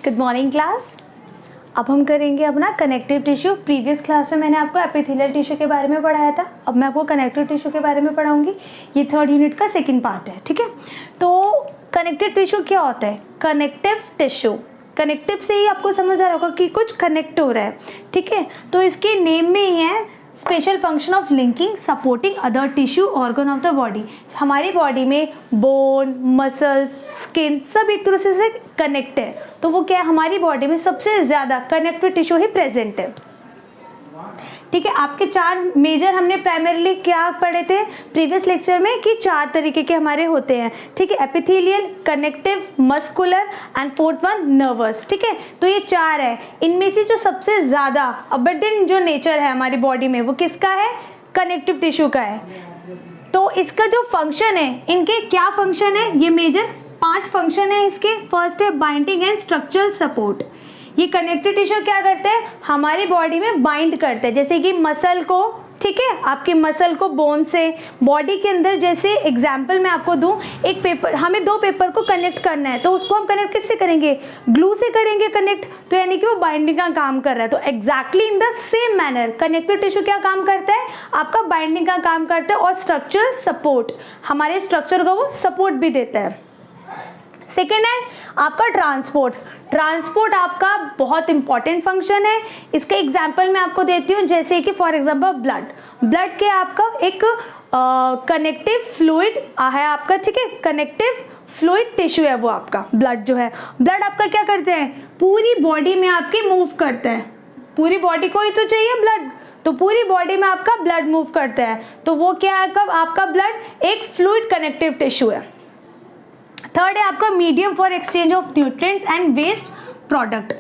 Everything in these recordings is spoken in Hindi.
Good morning class. अब हम करेंगे अपना कनेक्टिव टिश्यू। प्रीवियस क्लास में मैंने आपको एपिथेलियल टिश्यू के बारे में पढ़ाया था, अब मैं आपको कनेक्टिव टिश्यू के बारे में पढ़ाऊंगी। ये 3rd यूनिट का सेकंड पार्ट है, ठीक है। तो कनेक्टिव टिश्यू क्या होता है? कनेक्टिव टिश्यू, कनेक्टिव से ही आपको समझ आ रहा होगा कि कुछ कनेक्ट हो रहा है, ठीक है। तो इसके नेम में ही है special function of linking supporting other tissue organ of the body. हमारी बॉडी में बोन, मसल्स, स्किन सब एक दूसरे से कनेक्ट है, तो वो क्या है, हमारी बॉडी में सबसे ज़्यादा कनेक्टिव टिश्यू ही प्रेजेंट है, ठीक है। आपके 4 मेजर हमने प्राइमरीली क्या पढ़े थे प्रीवियस लेक्चर में कि 4 तरीके के हमारे होते हैं, ठीक है। Epithelial, connective, muscular and 4th one nervous, ठीक है। तो ये 4 है। इनमें से जो सबसे ज़्यादा अबंडेंट जो नेचर है हमारी बॉडी में वो किसका है? कनेक्टिव टिश्यू का है। तो इसका जो फंक्शन है, इनके क्या फंक्शन है, ये मेजर 5 फंक्शन है इसके। फर्स्ट है बाइंडिंग एंड स्ट्रक्चरल सपोर्ट। ये कनेक्टिव टिश्यू क्या करते हैं, हमारी बॉडी में बाइंड करते हैं, जैसे कि मसल को, ठीक है, आपकी मसल को बोन से, बॉडी के अंदर, जैसे एग्जांपल मैं आपको दूं, एक पेपर, हमें 2 पेपर को कनेक्ट करना है, तो उसको हम कनेक्ट किससे करेंगे? ग्लू से करेंगे कनेक्ट, तो यानी कि वो बाइंडिंग का काम कर रहा है। तो exactly in the same manner connective tissue क्या काम करता है? आपका बाइंडिंग का काम करता है और स्ट्रक्चरल सपोर्ट, हमारे स्ट्रक्चर को वो सपोर्ट भी देता है। सेकेंड है आपका ट्रांसपोर्ट। ट्रांसपोर्ट आपका बहुत इंपॉर्टेंट फंक्शन है। इसका एग्जांपल मैं आपको देती हूँ, जैसे कि फॉर एग्जांपल ब्लड के आपका एक कनेक्टिव फ्लूइड है आपका, ठीक है। कनेक्टिव फ्लूइड टिश्यू है वो आपका ब्लड जो है। ब्लड आपका क्या करते हैं, पूरी बॉडी में आपकी मूव करता है। पूरी बॉडी को ही तो चाहिए ब्लड, तो पूरी बॉडी में आपका ब्लड मूव करता है, तो वो क्या है, कब आपका ब्लड एक फ्लूइड कनेक्टिव टिश्यू है। थर्ड है आपका medium for exchange of nutrients and waste product.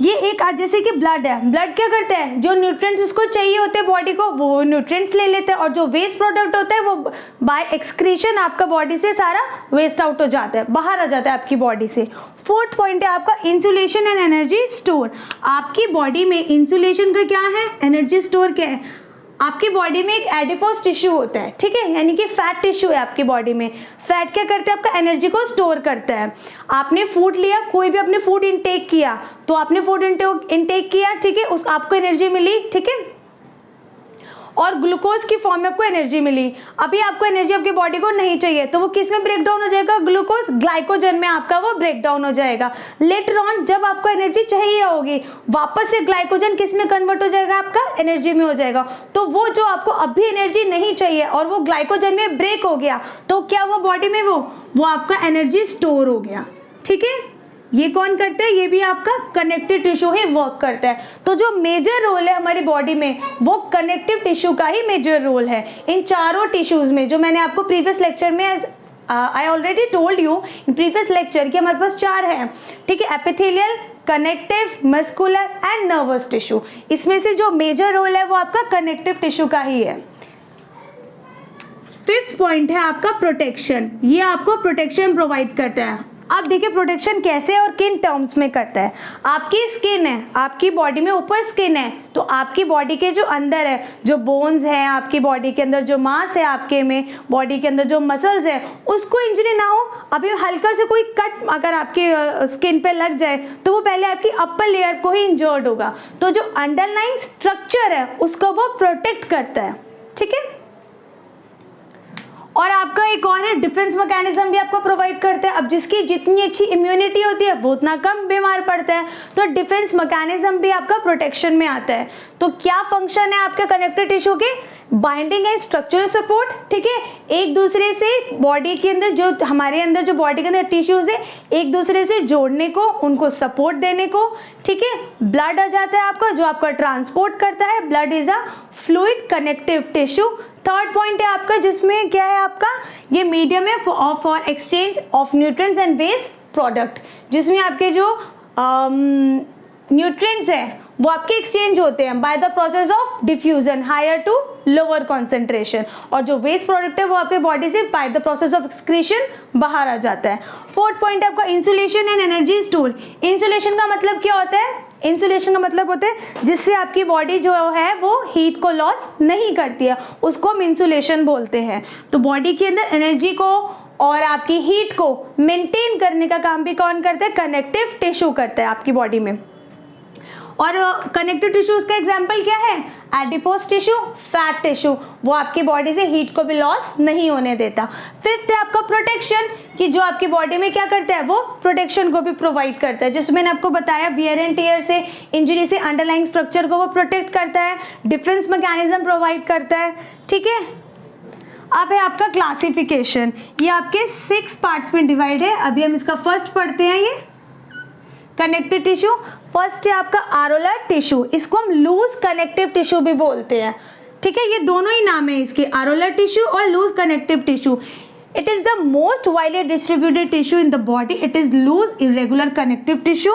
ये एक जैसे कि ब्लड है, ब्लड क्या करता है, जो न्यूट्रिएंट्स उसको चाहिए होते हैं बॉडी को, वो न्यूट्रिएंट्स ले लेते हैं, और जो वेस्ट प्रोडक्ट होता है वो बाय एक्सक्रीशन आपका बॉडी से सारा वेस्ट आउट हो जाता है, बाहर आ जाता है आपकी बॉडी से। 4th पॉइंट है आपका इंसुलेशन एंड एनर्जी स्टोर। आपकी बॉडी में इंसुलेशन का क्या है, एनर्जी स्टोर क्या है? आपकी बॉडी में एक एडिपोज टिश्यू होता है, ठीक है, यानी कि फैट टिश्यू है आपकी बॉडी में। फैट क्या करता है, आपका एनर्जी को स्टोर करता है। आपने फूड लिया, कोई भी आपने फूड इनटेक किया, तो आपने फूड इनटेक किया, ठीक है, उस आपको एनर्जी मिली, ठीक है, और ग्लूकोज की फॉर्म में आपको एनर्जी मिली। अभी आपको एनर्जी आपकी बॉडी को नहीं चाहिए, तो वो किस में ब्रेक डाउन हो जाएगा? ग्लूकोज ग्लाइकोजन में आपका वो ब्रेक डाउन हो जाएगा। लेटर ऑन जब आपको एनर्जी चाहिए होगी, वापस से ग्लाइकोजन किस में कन्वर्ट हो जाएगा? आपका एनर्जी में हो जाएगा। तो वो जो आपको अभी एनर्जी नहीं चाहिए और वो ग्लाइकोजन में ब्रेक हो गया, तो क्या वो बॉडी में वो आपका एनर्जी स्टोर हो गया, ठीक है। ये कौन करता है? ये भी आपका कनेक्टिव टिश्यू ही वर्क करता है। तो जो मेजर रोल है हमारी बॉडी में, वो कनेक्टिव टिश्यू का ही मेजर रोल है इन चारों टिश्यूज में, जो मैंने आपको प्रीवियस लेक्चर में आई already told you in previous lecture कि हमारे पास 4 है, ठीक है। Epithelial, connective, muscular and nervous tissue. इसमें से जो मेजर रोल है वो आपका कनेक्टिव टिश्यू का ही है। 5th पॉइंट है आपका प्रोटेक्शन। ये आपको प्रोटेक्शन प्रोवाइड करता है। अब देखिए प्रोटेक्शन कैसे और किन टर्म्स में करता है। आपकी स्किन है, आपकी बॉडी में ऊपर स्किन है, तो आपकी बॉडी के जो अंदर है, जो बोन्स हैं आपकी बॉडी के अंदर, जो मांस है आपके में बॉडी के अंदर, जो मसल्स है, उसको इंजरी ना हो। अभी हल्का से कोई कट अगर आपकी स्किन पे लग जाए, तो वो पहले आपकी अपर लेयर को ही इंजर्ड होगा। तो जो अंडरलाइंग स्ट्रक्चर है उसको वो प्रोटेक्ट करता है, ठीक है। और आपका एक और है डिफेंस मैकेनिज्म भी आपको प्रोवाइड करता है। अब जिसकी जितनी अच्छी इम्यूनिटी होती है वो उतना कम बीमार पड़ता है, तो डिफेंस मैकेनिज्म भी आपका प्रोटेक्शन में आता है। तो क्या फंक्शन है आपके कनेक्टिव टिश्यू के? बाइंडिंग एंड स्ट्रक्चरल सपोर्ट, ठीक है, एक दूसरे से बॉडी के अंदर, जो हमारे अंदर जो बॉडी के अंदर टिश्यूज है, एक दूसरे से जोड़ने को, उनको सपोर्ट देने को, ठीक है। ब्लड आ जाता है आपका, जो आपका ट्रांसपोर्ट करता है। Blood is a fluid connective tissue. 3rd point है आपका, जिसमें क्या है आपका, ये मीडियम है for exchange of nutrients and waste product, जिसमें आपके जो न्यूट्रिएंट्स हैं वो आपके एक्सचेंज होते हैं by the process of diffusion higher to lower concentration, और जो वेस्ट प्रोडक्ट है वो आपके बॉडी से by the process of excretion बाहर आ जाता है। 4th पॉइंट है आपका insulation and energy store. Insulation का मतलब क्या होता है? इंसुलेशन का मतलब होता है जिससे आपकी बॉडी जो है वो हीट को लॉस नहीं करती है, उसको हम इंसुलेशन बोलते हैं। तो बॉडी के अंदर एनर्जी को और आपकी हीट को मेंटेन करने का काम भी कौन करता है? कनेक्टिव टिश्यू करता है आपकी बॉडी में। और कनेक्टिव टिश्यूज का एग्जांपल क्या है? एडिपोज टिश्यू, फैट टिश्यू, वो आपकी बॉडी से हीट को भी लॉस नहीं होने देता। फिफ्थ है आपका प्रोटेक्शन, कि जो आपकी बॉडी में क्या करता है? वो प्रोटेक्शन को भी प्रोवाइड करता है, जिसमें मैंने आपको बताया वियर एंड टियर से, इंजरी से अंडरलाइंग स्ट्रक्चर को वो प्रोटेक्ट करता है, डिफेंस मैकेनिज्म प्रोवाइड करता है। ठीक है, अब है आपका क्लासिफिकेशन। ये आपके 6 पार्ट्स में डिवाइड है। अभी हम इसका फर्स्ट पढ़ते हैं। ये कनेक्टिव टिश्यू फर्स्ट है आपका आरोलर टिश्यू, इसको हम लूज कनेक्टिव टिश्यू भी बोलते हैं। ठीक है, ये दोनों ही नाम है इसके, आरोलर टिश्यू और loose connective tissue. It is the most widely distributed tissue in the body. It is loose, irregular connective tissue.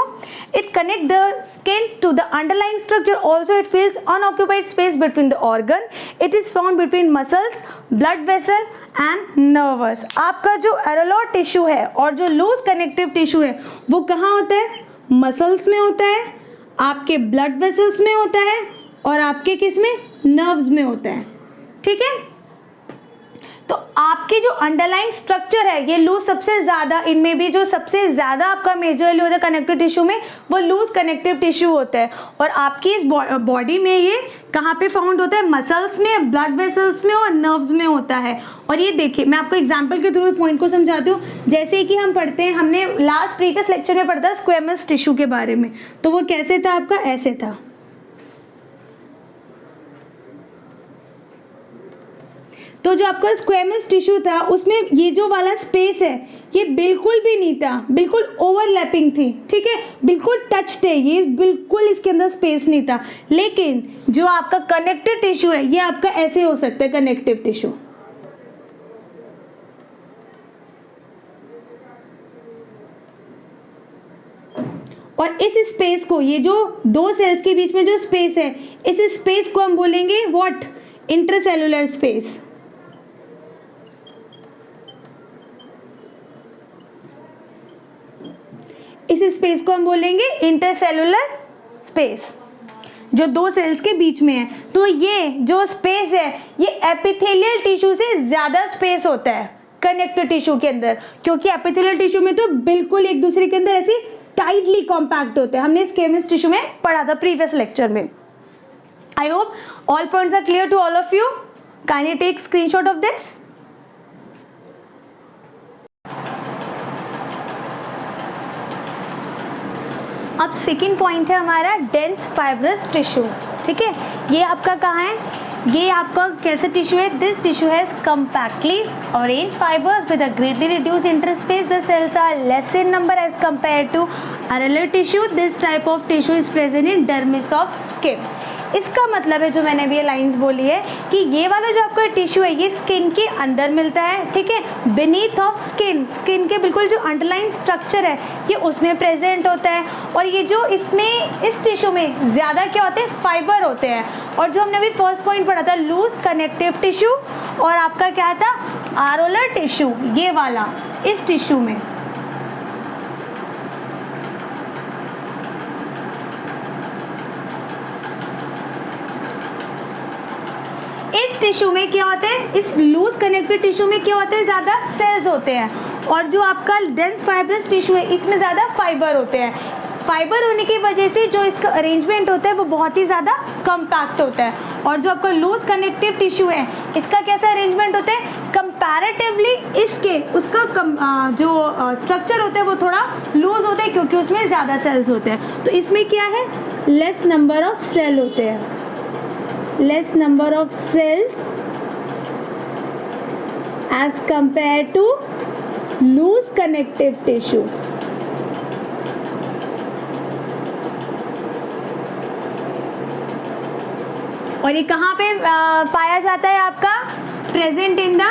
It connects the skin to the underlying structure. Also, it fills unoccupied space between the organ. It is found between muscles, blood vessel and nerves. आपका जो areolar tissue है और जो loose connective tissue है, वो कहाँ होता है? Muscles में होता है, आपके blood vessels में होता है और आपके किस में? Nerves में होता है। ठीक है, तो आपकी जो अंडरलाइंग स्ट्रक्चर है ये लूज सबसे ज्यादा, इनमें भी जो सबसे ज्यादा आपका मेजरली होता है कनेक्टिव टिश्यू में, वो लूज कनेक्टिव टिश्यू होता है। और आपकी इस बॉडी में ये कहाँ पे फाउंड होता है? मसल्स में, ब्लड वेसल्स में और नर्व्स में होता है। और ये देखिए, मैं आपको एग्जांपल के थ्रू पॉइंट को समझाती हूँ। जैसे कि हम पढ़ते हैं, हमने लास्ट प्रीवियस लेक्चर में पढ़ा था स्क्वेमस टिश्यू के बारे में, तो वो कैसे था आपका? ऐसे था। तो जो आपका स्क्वेमस टिश्यू था उसमें ये जो वाला स्पेस है ये बिल्कुल भी नहीं था, बिल्कुल ओवरलैपिंग थी। ठीक है, बिल्कुल टच थे, ये बिल्कुल इसके अंदर स्पेस नहीं था। लेकिन जो आपका कनेक्टिव टिश्यू है ये आपका ऐसे हो सकता है, कनेक्टिव टिश्यू। और इस स्पेस को, ये जो दो सेल्स के बीच में जो स्पेस है, इस स्पेस को हम बोलेंगे व्हाट? Intercellular space. इस स्पेस को हम बोलेंगे इंटरसेलुलर स्पेस, जो दो सेल्स के बीच में है। तो ये जो स्पेस है ये एपिथेलियल टिश्यू से ज्यादा स्पेस होता है कनेक्टिव टिश्यू के अंदर, क्योंकि एपिथेलियल टिश्यू में तो बिल्कुल एक दूसरे के अंदर ऐसी टाइटली कॉम्पैक्ट होते हैं। हमने स्क्वेमस टिश्यू में पढ़ा था प्रीवियस लेक्चर में। I hope all points are clear to all of you. Kindly take screenshot of this. अब सेकेंड पॉइंट है हमारा डेंस फाइब्रस टिश्यू। ठीक है, ये आपका कहाँ है? ये आपका कैसा टिश्यू है? This tissue has compactly arranged fibres with a greatly reduced interspace. The cells are less in number as compare to areolar tissue. This type of tissue is present in dermis of skin. इसका मतलब है, जो मैंने अभी ये लाइंस बोली है, कि ये वाला जो आपका टिश्यू है ये स्किन के अंदर मिलता है। ठीक है, बीनीथ ऑफ स्किन, स्किन के बिल्कुल जो अंडरलाइन स्ट्रक्चर है ये उसमें प्रेजेंट होता है। और ये जो इसमें इस टिश्यू में ज़्यादा क्या होते हैं? फाइबर होते हैं। और जो हमने अभी फर्स्ट पॉइंट पढ़ा था लूज कनेक्टिव टिश्यू, और आपका क्या था? आरोलर टिश्यू, ये वाला इस टिश्यू में। इस टिश्यू में क्या होता है? इस लूज कनेक्टिव टिश्यू में क्या होता है? ज्यादा सेल्स होते हैं। और जो आपका डेंस फाइब्रस टिश्यू है इसमें ज्यादा फाइबर होते हैं। फाइबर होने की वजह से जो इसका अरेंजमेंट होता है वो बहुत ही ज़्यादा कम्पैक्ट होता है। और जो आपका लूज कनेक्टिव टिश्यू है इसका कैसा अरेंजमेंट होता है? कंपैरेटिवली इसके उसका जो स्ट्रक्चर होता है वो थोड़ा लूज होता है, क्योंकि उसमें ज़्यादा सेल्स होते हैं। तो इसमें क्या है? लेस नंबर ऑफ सेल होते हैं, less number of cells as compare to loose connective tissue. और ये कहाँ पे पाया जाता है? आपका present in the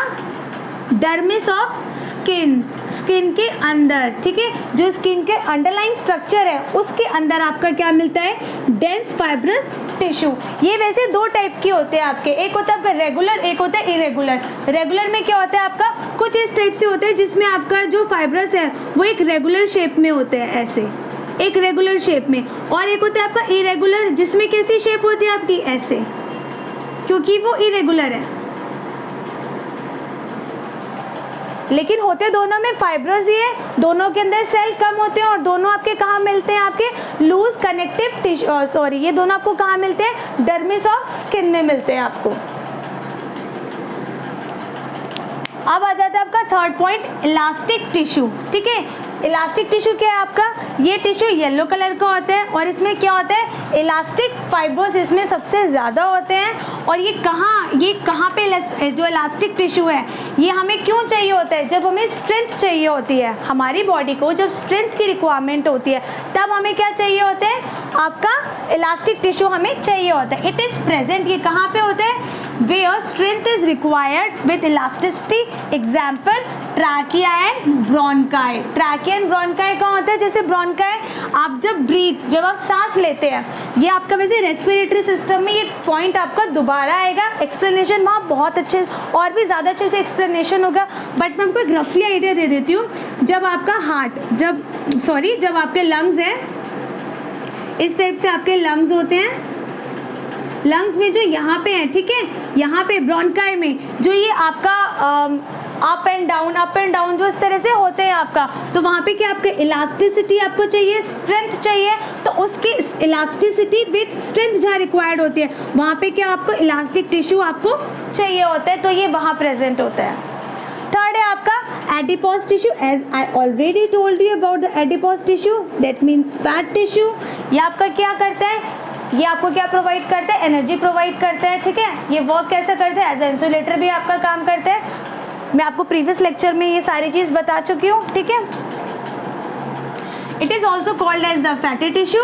dermis of skin, skin के अंदर। ठीक है, जो स्किन के अंडरलाइन स्ट्रक्चर है उसके अंदर आपका क्या मिलता है? Dense fibrous tissue. ये वैसे दो टाइप के होते हैं आपके, एक होता है आपका रेगुलर, एक होता है इरेगुलर। रेगुलर में क्या होता है आपका? कुछ इस टाइप से होते हैं जिसमें आपका जो फाइब्रस है वो एक रेगुलर शेप में होते हैं, ऐसे एक रेगुलर शेप में। और एक होता है आपका इरेगुलर, जिसमें कैसी शेप होती है आपकी? ऐसे, क्योंकि वो इरेगुलर है। लेकिन होते दोनों में फाइब्रोज ही है, दोनों के अंदर सेल कम होते हैं और दोनों आपके कहाँ मिलते हैं, आपके लूज कनेक्टिव टिश्यू, सॉरी ये दोनों आपको कहाँ मिलते हैं, डर्मिस ऑफ स्किन में मिलते हैं आपको। अब आ जाता है आपका थर्ड पॉइंट, इलास्टिक टिश्यू। ठीक है, इलास्टिक टिश्यू क्या है आपका, ये टिश्यू येलो कलर का होता है और इसमें क्या होता है, इलास्टिक फाइबर्स इसमें सबसे ज़्यादा होते हैं। और ये कहाँ पे जो इलास्टिक टिश्यू है ये हमें क्यों चाहिए होता है, जब हमें स्ट्रेंथ चाहिए होती है, हमारी बॉडी को जब स्ट्रेंथ की रिक्वायरमेंट होती है तब हमें क्या चाहिए होता है, आपका इलास्टिक टिश्यू हमें चाहिए होता है। इट इज़ प्रेजेंट, ये कहाँ पे होता है, where strength is required with elasticity, example trachea and bronchi। trachea and bronchi कहाँ होता है, जैसे bronchi आप जब आप सांस लेते हैं, ये आपका वैसे रेस्पिरेटरी सिस्टम में ये पॉइंट आपका दोबारा आएगा, एक्सप्लेनेशन वहाँ बहुत अच्छे और भी ज़्यादा अच्छे से एक्सप्लेनेशन होगा, बट मैं आपको एक रफली आइडिया दे देती हूँ। जब आपका जब आपके लंग्स हैं, इस टाइप से आपके लंग्स होते हैं, लंग्स में जो यहाँ पे है, ठीक है, यहाँ पे ब्रोंकाई में जो ये आपका अप एंड डाउन जो इस तरह से होते हैं आपका, तो वहाँ पे क्या आपका इलास्टिसिटी आपको चाहिए, स्ट्रेंथ चाहिए, तो उसकी इलास्टिसिटी विद स्ट्रेंथ जहाँ रिक्वायर्ड होती है वहाँ पे क्या आपको इलास्टिक टिश्यू आपको चाहिए होता है, तो ये वहाँ प्रेजेंट होता है। थर्ड है आपका adipose tissue, as I already told you about the adipose tissue, that means fat tissue. ये आपका क्या करता है, ये आपको क्या प्रोवाइड करता है, एनर्जी प्रोवाइड करता है। ठीक है, ये वर्क कैसे करता है, एज ए इंसुलेटर भी आपका काम करता है। मैं आपको प्रीवियस लेक्चर में ये सारी चीज बता चुकी हूँ। ठीक है, it is also called as the fatty tissue.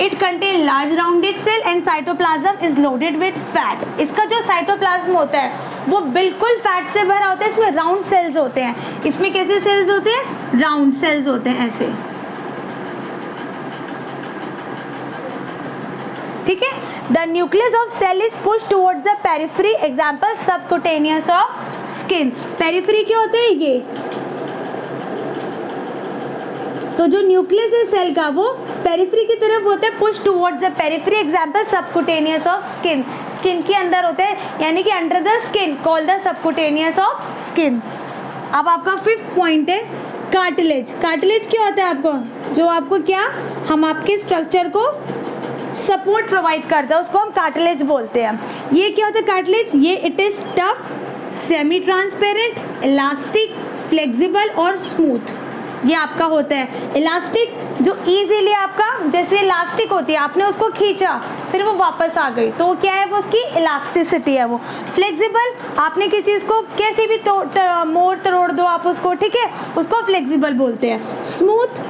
It contain large rounded cell and cytoplasm is loaded with fat. इसका जो साइटोप्लाज्म होता है वो बिल्कुल फैट से भरा होता है, इसमें राउंड सेल्स होते हैं। इसमें कैसे सेल्स होते हैं, राउंड सेल्स होते हैं ऐसे। ठीक है, the nucleus of cell is push towards the periphery, example subcutaneous of skin. Periphery क्या होता है, ये तो जो न्यूक्लियस है सेल का वो पेरिफेरी की तरफ होता है, push towards the periphery, example subcutaneous of skin. Skin के अंदर होते हैं, यानी कि under the skin, called the subcutaneous of skin. अब आपका फिफ्थ पॉइंट है कार्टिलेज। कार्टिलेज क्या होता है आपको, जो आपको क्या, हम आपके स्ट्रक्चर को सपोर्ट प्रोवाइड करता है, उसको हम कार्टिलेज बोलते हैं। ये क्या होता है कार्टिलेज, ये it is tough, semi transparent, elastic, flexible और स्मूथ। ये आपका होता है इलास्टिक, जो इजीली आपका जैसे इलास्टिक होती है, आपने उसको खींचा फिर वो वापस आ गई, तो क्या है वो उसकी इलास्टिसिटी है वो। फ्लेक्सिबल, आपने किसी चीज़ को कैसे भी मोड़ तोड़ दो आप उसको, ठीक है, उसको फ्लेक्सिबल बोलते हैं। स्मूथ,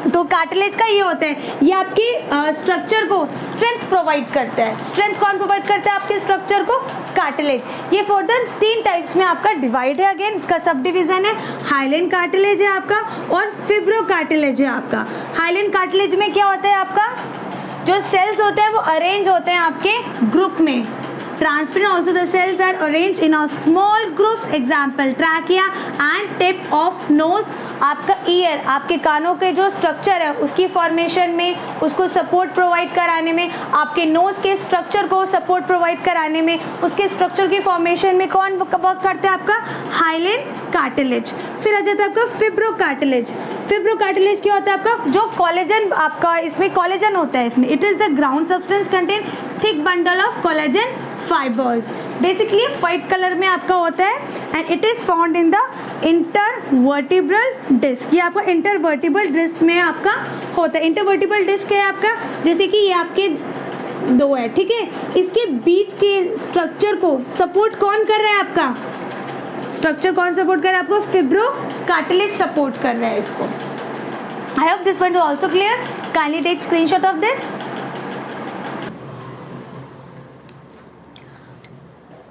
तो कार्टिलेज का ये होता है, ये आपके स्ट्रक्चर को स्ट्रेंथ प्रोवाइड करता है। स्ट्रेंथ कौन प्रोवाइड करता है आपके स्ट्रक्चर को, कार्टिलेज। ये फर्दर 3 टाइप्स में आपका डिवाइड है, अगेन इसका सब डिवीजन है। हाइलेन कार्टिलेज है आपका और फिब्रो कार्टिलेज है आपका। हाइलेन कार्टिलेज में क्या होता है आपका, जो सेल्स होते हैं वो अरेंज होते हैं आपके ग्रुप में। Transparent also the cells are arrange in a small groups, example trachea and tip of nose. आपका ईयर, आपके कानों के जो स्ट्रक्चर है उसकी फॉर्मेशन में, उसको सपोर्ट प्रोवाइड कराने में, आपके नोज के स्ट्रक्चर को सपोर्ट प्रोवाइड कराने में, उसके स्ट्रक्चर की फॉर्मेशन में कौन वर्क करता है आपका, हाइलेन कार्टिलेज। फिर आ जाता है आपका फिब्रो कार्टिलेज। फिब्रो कार्टिलेज क्या होता है आपका, जो कोलेजन, आपका इसमें कोलेजन होता है, इसमें it is the ground substance contain thick bundle of collagen fibres. Basically white colour में आपका होता है and it is found in the intervertebral disc. ये आपका इंटरवर्टिब्रल डिस्क में आपका होता है। इंटरवर्टिब्रल डिस्क है आपका, जैसे कि ये आपके 2 है, ठीक है, इसके बीच के स्ट्रक्चर को सपोर्ट कौन कर रहा है आपका, स्ट्रक्चर कौन सपोर्ट कर रहा है आपको, फिब्रो कार्टिलेज सपोर्ट कर रहा है इसको। I hope this point is also clear. Kindly take screenshot of this.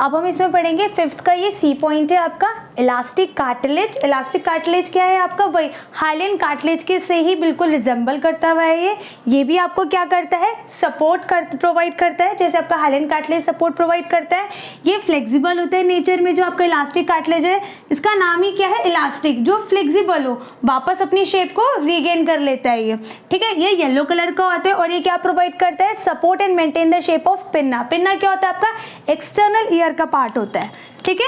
अब हम इसमें पढ़ेंगे फिफ्थ का, ये सी पॉइंट है आपका, इलास्टिक कार्टिलेज। इलास्टिक कार्टिलेज क्या है आपका, वही हाइलेन कार्टिलेज के से ही बिल्कुल रिजेंबल करता हुआ है ये भी आपको क्या करता है, सपोर्ट प्रोवाइड करता है, जैसे आपका हाइलेन कार्टिलेज सपोर्ट प्रोवाइड करता है। ये फ्लेक्सिबल होता है नेचर में, जो आपका इलास्टिक कार्टिलेज है, इसका नाम ही क्या है, इलास्टिक, जो फ्लेक्सिबल हो, वापस अपनी शेप को रीगेन कर लेता है ये, ठीक है। ये येलो कलर का होता है और ये क्या प्रोवाइड करता है, support and maintain the shape of pinna. Pinna क्या होता है आपका, एक्सटर्नल ईयर का पार्ट होता है, ठीक है।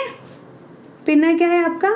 पिन्ना क्या है आपका,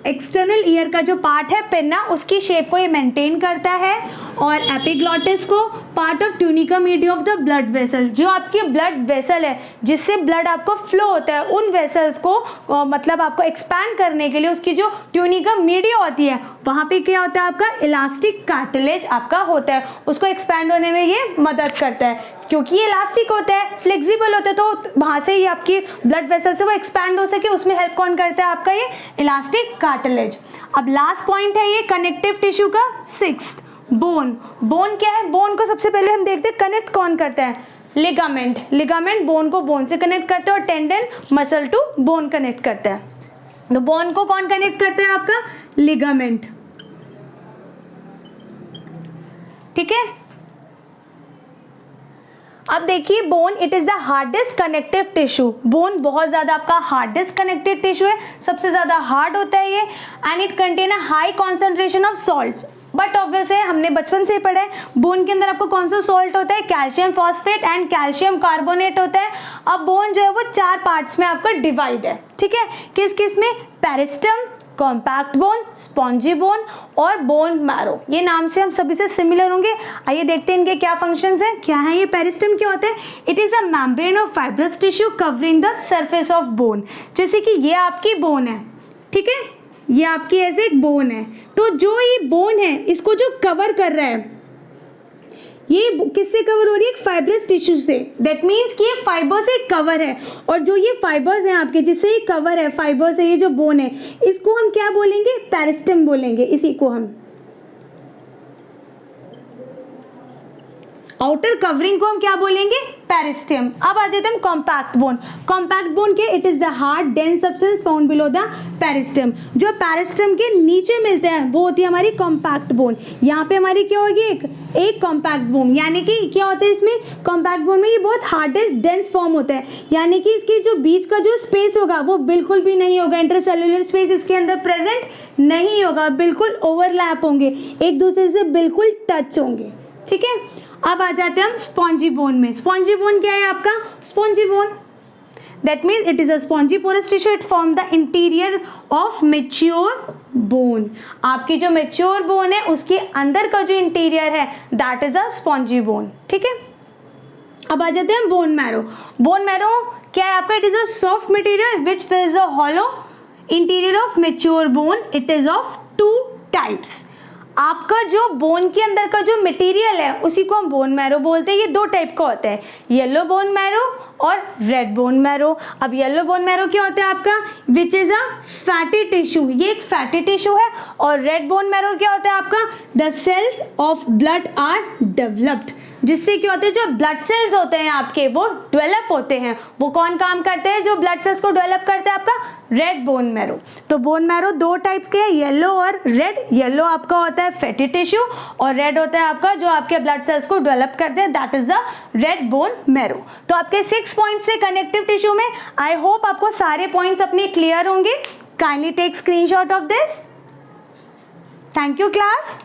एक्सटर्नल ईयर का जो पार्ट है पिन्ना, उसकी शेप को ये मेंटेन करता है। और एपिग्लॉटिस को part of tunica media of the blood vessel, जो आपकी ब्लड वेसल है जिससे ब्लड आपको फ्लो होता है, उन वेसल्स को मतलब आपको एक्सपैंड करने के लिए उसकी जो ट्यूनिका मीडिया होती है वहाँ पे क्या होता है आपका इलास्टिक कार्टिलेज आपका होता है, उसको एक्सपैंड होने में ये मदद करता है। क्योंकि ये इलास्टिक होता है, फ्लेक्सिबल होता है, तो वहाँ से ही आपकी ब्लड वेसल से वो एक्सपैंड हो सके, उसमें हेल्प कौन करता है आपका ये इलास्टिक कार्टिलेज। अब लास्ट पॉइंट है ये कनेक्टिव टिश्यू का 6th, बोन। बोन क्या है? बोन को सबसे पहले हम देखते हैं कनेक्ट कौन करता है, लिगामेंट। लिगामेंट बोन को बोन से कनेक्ट करता है और tendon muscle to bone connect करता है। तो बोन को कौन कनेक्ट करता है आपका? लिगामेंट। ठीक है, अब देखिए bone it is the hardest connective tissue. Bone बहुत ज्यादा आपका हार्डेस्ट कनेक्टिव टिश्यू है, सबसे ज्यादा हार्ड होता है ये, and it contain a high concentration of salts. But obvious है, हमने बचपन से ही पढ़ा है बोन के अंदर आपको कौन सा सॉल्ट होता है, calcium phosphate and calcium carbonate होता है। अब बोन जो है वो 4 पार्ट्स में आपका डिवाइड है। ठीक है, किस किस में? पेरिस्टम, कॉम्पैक्ट बोन, स्पॉन्जी बोन और बोन मैरो। ये नाम से हम सभी से सिमिलर होंगे। आइए देखते हैं इनके क्या फंक्शंस हैं। क्या है ये? पेरिस्टम क्या होता है? It is a membrane of fibrous tissue covering the surface of bone. जैसे कि ये आपकी बोन है, ठीक है, ये आपकी ऐसे एक बोन है, तो जो ये बोन है इसको जो कवर कर रहा है, ये किससे कवर हो रही है? एक फाइब्रस टिश्यू से। दैट मीन्स कि ये फाइबर से कवर है, और जो ये फाइबर्स हैं आपके जिससे ये कवर है, फाइबर से ये जो बोन है, इसको हम क्या बोलेंगे? पेरिस्टम बोलेंगे। इसी को हम आउटर कवरिंग को हम क्या बोलेंगे? पेरिस्टम। अब आ जाते हैं कॉम्पैक्ट बोन। कॉम्पैक्ट बोन के it is the hard dense substance found below the periosteum. जो पेरिस्टम के नीचे मिलते हैं वो होती है हमारी कॉम्पैक्ट बोन। यहाँ पे हमारी क्या होगी? एक कॉम्पैक्ट बोन। यानी कि क्या होता है इसमें? कॉम्पैक्ट बोन में ये बहुत हार्डेस्ट डेंस फॉर्म होता है, यानी कि इसके जो बीच का जो स्पेस होगा वो बिल्कुल भी नहीं होगा, इंटरसेल्युलर स्पेस इसके अंदर प्रेजेंट नहीं होगा, बिल्कुल ओवरलैप होंगे, एक दूसरे से बिल्कुल टच होंगे। ठीक है, अब आ जाते हैं हम स्पॉन्जी बोन में। स्पॉन्जी बोन क्या है आपका? Spongy bone that means it is a spongy porous tissue, it form the interior of mature bone. आपकी जो मेच्योर बोन है उसके अंदर का जो इंटीरियर है that is a spongy bone. ठीक है, अब आ जाते हैं बोन मैरो। बोन मैरो क्या है आपका? It is a soft material which fills a hollow interior of mature bone. It is of 2 types. आपका जो बोन के अंदर का जो मटेरियल है उसी को हम बोन मैरो बोलते हैं। ये 2 टाइप का होता है, येलो बोन मैरो और रेड बोन मैरो। अब येलो बोन मैरो क्या होता है आपका? Which is a fatty tissue, ये एक फैटी टिश्यू है। और रेड बोन मैरो क्या होता है आपका? The cells of blood are developed, जिससे क्या होता है जो ब्लड सेल्स होते हैं आपके वो डेवलप होते हैं। वो कौन काम करते हैं? जो ब्लड सेल्स को डेवलप करते हैं आपका रेड बोन मैरो। तो बोन मैरो 2 टाइप के हैं, येलो और रेड। येलो आपका होता है फैटी टिश्यू और रेड होता है आपका जो आपके ब्लड सेल्स को डेवलप करते हैं, that is the red bone marrow. तो आपके 6 पॉइंट्स से कनेक्टिव टिश्यू में। आई होप आपको सारे पॉइंट्स अपने क्लियर होंगे। Kindly take screenshot of this. Thank you class.